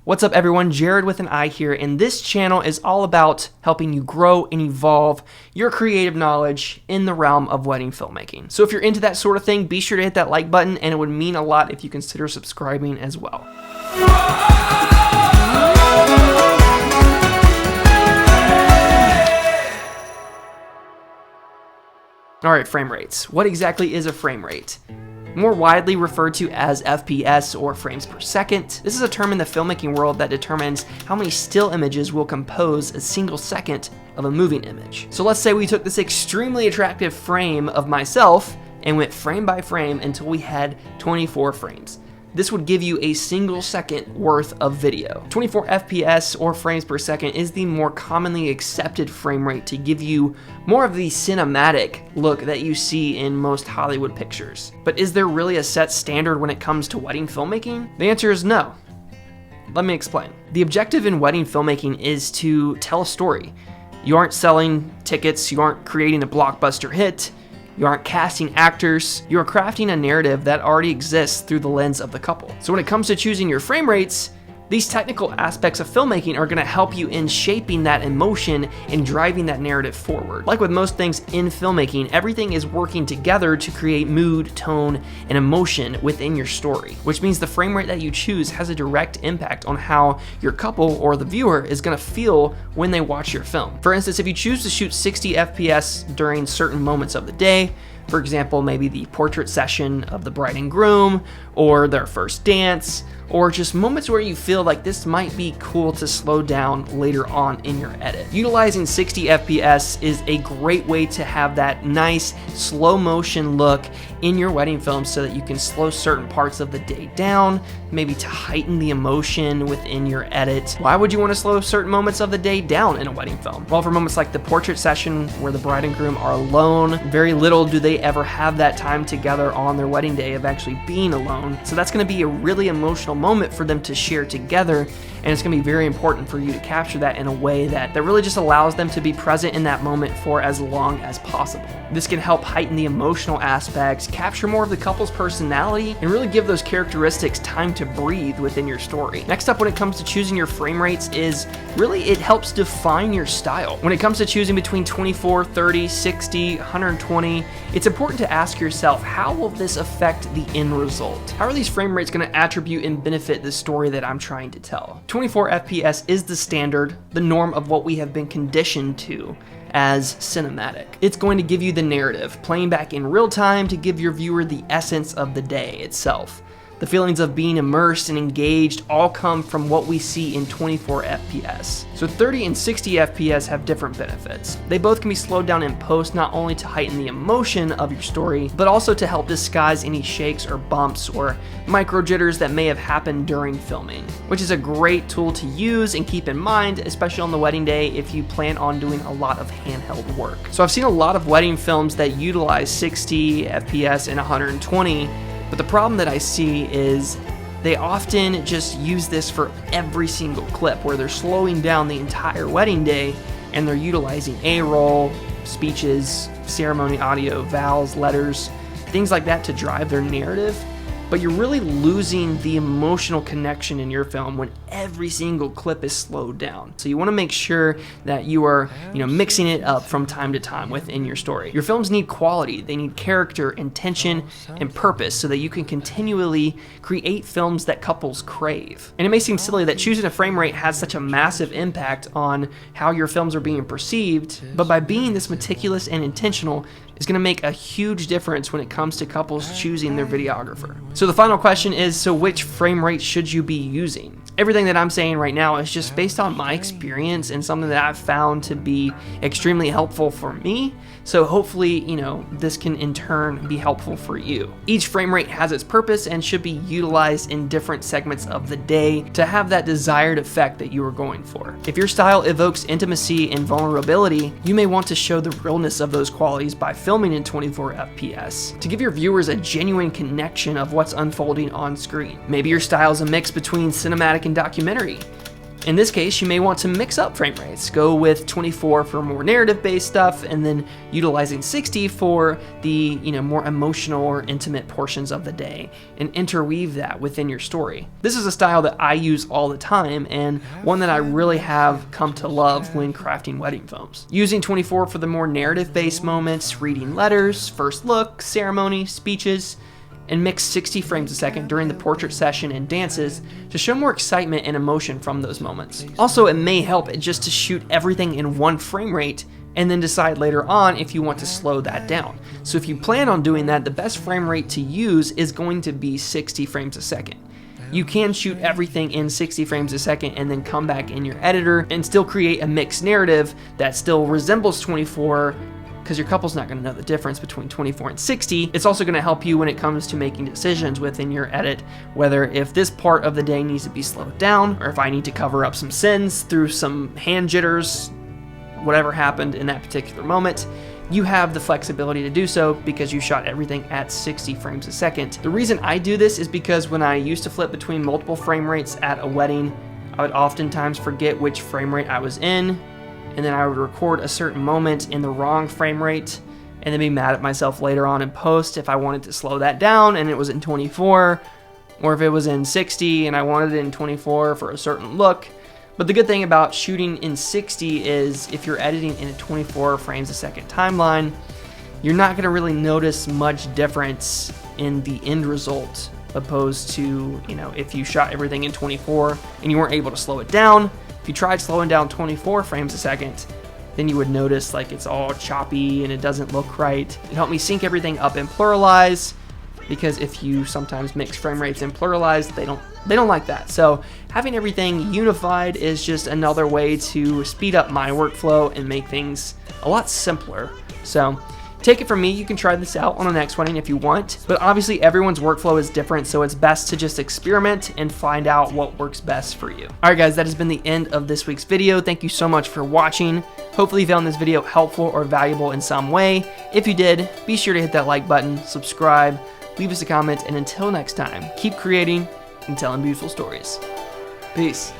What's up everyone, Jared with an I here, and this channel is all about helping you grow and evolve your creative knowledge in the realm of wedding filmmaking. So if you're into that sort of thing, be sure to hit that like button, and it would mean a lot if you consider subscribing as well. Alright, frame rates. What exactly is a frame rate? More widely referred to as FPS or frames per second, this is a term in the filmmaking world that determines how many still images will compose a single second of a moving image. So let's say we took this extremely attractive frame of myself and went frame by frame until we had 24 frames. This would give you a single second worth of video. 24 FPS or frames per second is the more commonly accepted frame rate to give you more of the cinematic look that you see in most Hollywood pictures. But is there really a set standard when it comes to wedding filmmaking? The answer is no. Let me explain. The objective in wedding filmmaking is to tell a story. You aren't selling tickets, you aren't creating a blockbuster hit, you aren't casting actors, you are crafting a narrative that already exists through the lens of the couple. So when it comes to choosing your frame rates, these technical aspects of filmmaking are gonna help you in shaping that emotion and driving that narrative forward. Like with most things in filmmaking, everything is working together to create mood, tone, and emotion within your story, which means the frame rate that you choose has a direct impact on how your couple or the viewer is gonna feel when they watch your film. For instance, if you choose to shoot 60 FPS during certain moments of the day, for example, maybe the portrait session of the bride and groom, or their first dance, or just moments where you feel like this might be cool to slow down later on in your edit. Utilizing 60 FPS is a great way to have that nice slow motion look in your wedding film so that you can slow certain parts of the day down, maybe to heighten the emotion within your edit. Why would you want to slow certain moments of the day down in a wedding film? Well, for moments like the portrait session where the bride and groom are alone, very little do they ever have that time together on their wedding day of actually being alone. So that's going to be a really emotional moment for them to share together, and it's going to be very important for you to capture that in a way that really just allows them to be present in that moment for as long as possible. This can help heighten the emotional aspects, capture more of the couple's personality, and really give those characteristics time to breathe within your story. Next up, when it comes to choosing your frame rates, is really it helps define your style. When it comes to choosing between 24, 30, 60, 120, it's important to ask yourself, how will this affect the end result? How are these frame rates going to attribute and benefit the story that I'm trying to tell? 24 FPS is the standard, the norm of what we have been conditioned to as cinematic. It's going to give you the narrative, playing back in real time to give your viewer the essence of the day itself. The feelings of being immersed and engaged all come from what we see in 24 FPS. So 30 and 60 FPS have different benefits. They both can be slowed down in post, not only to heighten the emotion of your story, but also to help disguise any shakes or bumps or micro jitters that may have happened during filming, which is a great tool to use and keep in mind, especially on the wedding day if you plan on doing a lot of handheld work. So I've seen a lot of wedding films that utilize 60 FPS and 120, but the problem that I see is they often just use this for every single clip where they're slowing down the entire wedding day and they're utilizing A-roll, speeches, ceremony audio, vows, letters, things like that to drive their narrative. But you're really losing the emotional connection in your film when every single clip is slowed down. So you want to make sure that you are, mixing it up from time to time within your story. Your films need quality, they need character, intention, and purpose so that you can continually create films that couples crave. And it may seem silly that choosing a frame rate has such a massive impact on how your films are being perceived, but by being this meticulous and intentional, is going to make a huge difference when it comes to couples choosing their videographer. So the final question is, so which frame rate should you be using? Everything that I'm saying right now is just based on my experience and something that I've found to be extremely helpful for me. So hopefully, this can in turn be helpful for you. Each frame rate has its purpose and should be utilized in different segments of the day to have that desired effect that you are going for. If your style evokes intimacy and vulnerability, you may want to show the realness of those qualities by filming in 24 FPS to give your viewers a genuine connection of what's unfolding on screen. Maybe your style is a mix between cinematic and documentary. In this case, you may want to mix up frame rates. Go with 24 for more narrative-based stuff, and then utilizing 60 for the more emotional or intimate portions of the day, and interweave that within your story. This is a style that I use all the time, and one that I really have come to love when crafting wedding films. Using 24 for the more narrative-based moments, reading letters, first look, ceremony, speeches, and mix 60 frames a second during the portrait session and dances to show more excitement and emotion from those moments. Also, it may help just to shoot everything in one frame rate and then decide later on if you want to slow that down. So if you plan on doing that, the best frame rate to use is going to be 60 frames a second. You can shoot everything in 60 frames a second and then come back in your editor and still create a mixed narrative that still resembles 24, because your couple's not going to know the difference between 24 and 60. It's also going to help you when it comes to making decisions within your edit, whether if this part of the day needs to be slowed down, or if I need to cover up some sins through some hand jitters, whatever happened in that particular moment. You have the flexibility to do so because you shot everything at 60 frames a second. The reason I do this is because when I used to flip between multiple frame rates at a wedding, I would oftentimes forget which frame rate I was in, and then I would record a certain moment in the wrong frame rate and then be mad at myself later on in post if I wanted to slow that down and it was in 24, or if it was in 60 and I wanted it in 24 for a certain look. But the good thing about shooting in 60 is if you're editing in a 24 frames a second timeline, you're not going to really notice much difference in the end result, opposed to, if you shot everything in 24 and you weren't able to slow it down. If you tried slowing down 24 frames a second, then you would notice like it's all choppy and it doesn't look right. It helped me sync everything up and pluralize, because if you sometimes mix frame rates and pluralize, they don't like that. So having everything unified is just another way to speed up my workflow and make things a lot simpler. So take it from me, you can try this out on a next wedding if you want, but obviously everyone's workflow is different, so it's best to just experiment and find out what works best for you. All right guys, that has been the end of this week's video. Thank you so much for watching. Hopefully you found this video helpful or valuable in some way. If you did, be sure to hit that like button, subscribe, leave us a comment, and until next time, keep creating and telling beautiful stories. Peace.